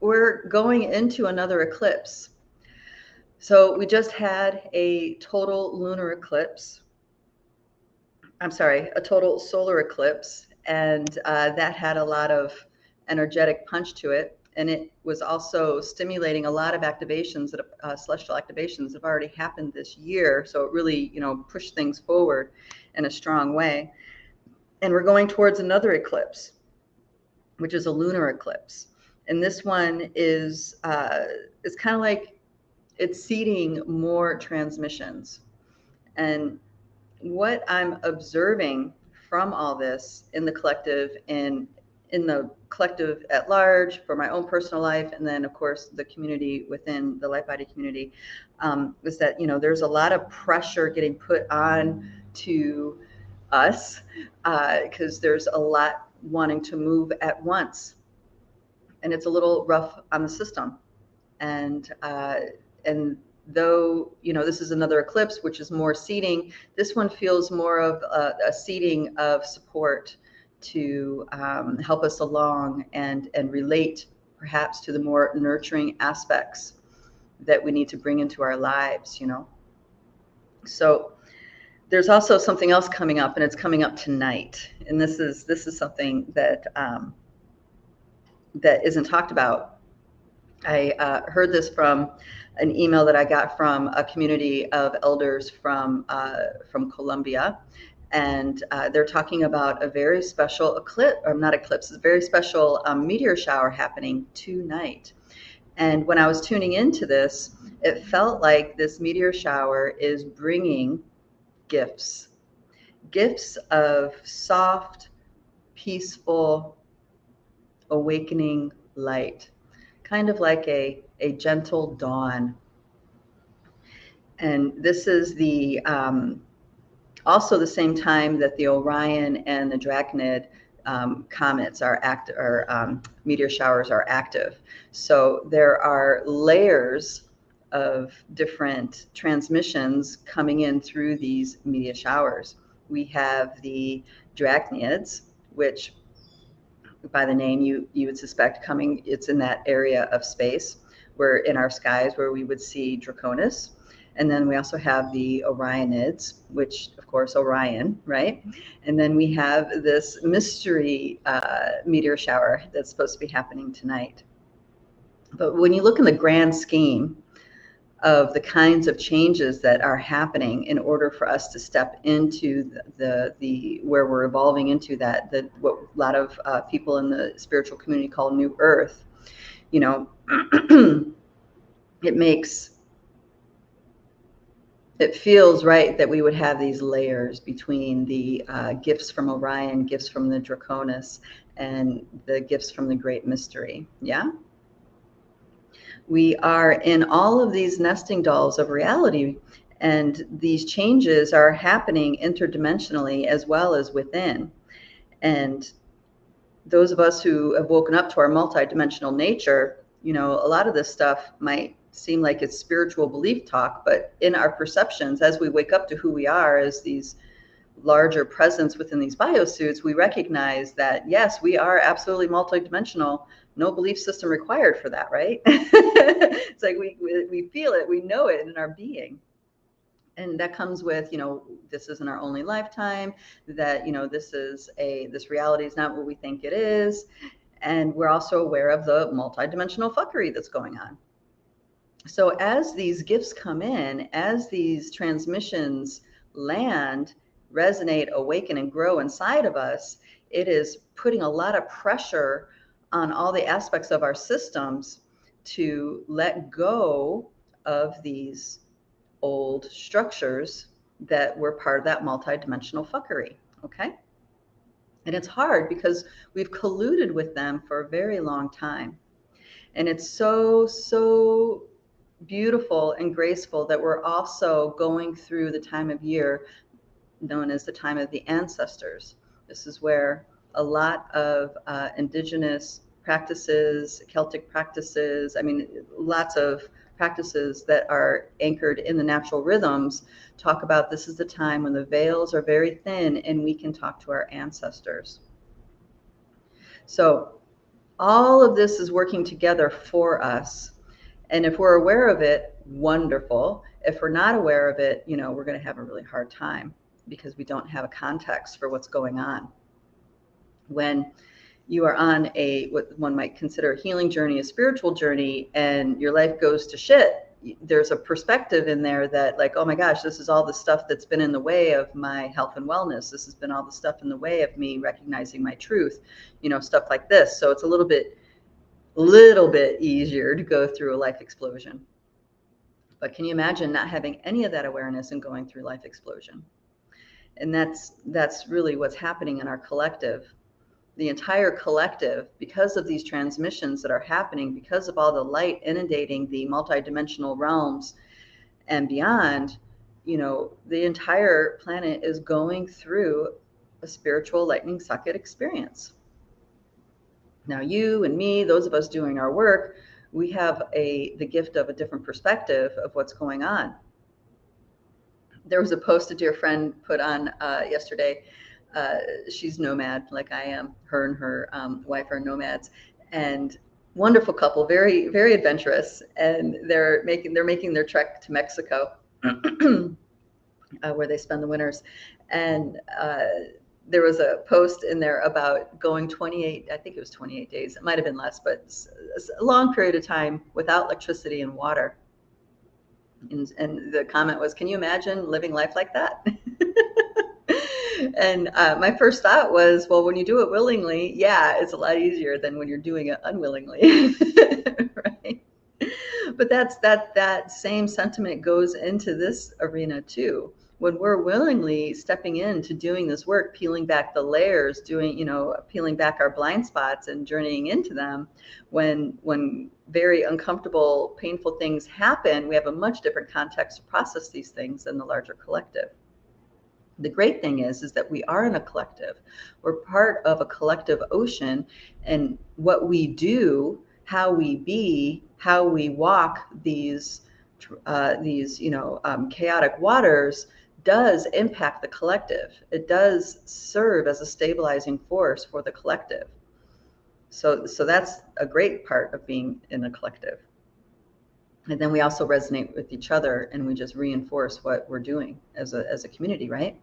we're going into another eclipse. So we just had a total lunar eclipse. I'm sorry, a total solar eclipse, and that had a lot of energetic punch to it. And it was also stimulating a lot of activations that celestial activations have already happened this year. So it really, pushed things forward in a strong way. And we're going towards another eclipse, which is a lunar eclipse. And this one is it's kind of like it's seeding more transmissions. And what I'm observing from all this in the collective and in the collective at large for my own personal life, and then of course the community within the light body community, is that there's a lot of pressure getting put on to us because there's a lot wanting to move at once, and it's a little rough on the system. And though this is another eclipse, which is more seeding, this one feels more of a seeding of support to help us along and relate perhaps to the more nurturing aspects that we need to bring into our lives. So there's also something else coming up, and it's coming up tonight, and this is something that that isn't talked about. I heard this from an email that I got from a community of elders from Colombia, and they're talking about a very special eclipse, or not eclipse, a very special meteor shower happening tonight. And when I was tuning into this, it felt like this meteor shower is bringing gifts of soft, peaceful, awakening light, kind of like a gentle dawn. And this is the also the same time that the Orion and the Draconid comets are active, or meteor showers are active. So there are layers of different transmissions coming in through these meteor showers. We have the Draconids, which by the name you would suspect it's in that area of space where in our skies where we would see Draconis. And then we also have the Orionids, which of course Orion, right? And then we have this mystery meteor shower that's supposed to be happening tonight. But when you look in the grand scheme of the kinds of changes that are happening in order for us to step into the where we're evolving into what a lot of people in the spiritual community call New Earth, it feels right that we would have these layers between the gifts from Orion, gifts from the Draconis, and the gifts from the Great Mystery. Yeah. We are in all of these nesting dolls of reality, and these changes are happening interdimensionally as well as within. And those of us who have woken up to our multidimensional nature, a lot of this stuff might seem like it's spiritual belief talk, but in our perceptions, as we wake up to who we are as these larger presence within these biosuits, we recognize that, yes, we are absolutely multidimensional. No belief system required for that, right? It's like we feel it, we know it in our being. And that comes with, this isn't our only lifetime, that, this reality is not what we think it is. And we're also aware of the multidimensional fuckery that's going on. So as these gifts come in, as these transmissions land, resonate, awaken, and grow inside of us, it is putting a lot of pressure on all the aspects of our systems to let go of these old structures that were part of that multidimensional fuckery, okay? And it's hard because we've colluded with them for a very long time. And it's so beautiful and graceful that we're also going through the time of year known as the time of the ancestors. This is where a lot of indigenous practices, Celtic practices, lots of practices that are anchored in the natural rhythms talk about this is the time when the veils are very thin and we can talk to our ancestors. So All of this is working together for us. And if we're aware of it, wonderful. If we're not aware of it, we're going to have a really hard time because we don't have a context for what's going on. When you are on what one might consider a healing journey, a spiritual journey, and your life goes to shit, there's a perspective in there that, like, oh my gosh, this is all the stuff that's been in the way of my health and wellness. This has been all the stuff in the way of me recognizing my truth, stuff like this. So it's a little bit easier to go through a life explosion. But can you imagine not having any of that awareness and going through life explosion? And that's really what's happening in our collective. The entire collective, because of these transmissions that are happening, because of all the light inundating the multidimensional realms and beyond, the entire planet is going through a spiritual lightning socket experience. Now, you and me, those of us doing our work, we have the gift of a different perspective of what's going on. There was a post a dear friend put on yesterday. She's nomad like I am. Her and her wife are nomads, and wonderful couple, very, very adventurous. And they're making their trek to Mexico, where they spend the winters. And there was a post in there about going 28, I think it was 28 days. It might have been less, but a long period of time without electricity and water. And the comment was, can you imagine living life like that? And my first thought was, well, when you do it willingly, yeah, it's a lot easier than when you're doing it unwillingly. Right? But that same sentiment goes into this arena too. When we're willingly stepping into doing this work, peeling back the layers, peeling back our blind spots and journeying into them, when very uncomfortable, painful things happen, we have a much different context to process these things than the larger collective. The great thing is that we are in a collective. We're part of a collective ocean, and what we do, how we be, how we walk these chaotic waters does impact the collective. It does serve as a stabilizing force for the collective. So that's a great part of being in a collective. And then we also resonate with each other, and we just reinforce what we're doing as a community, right?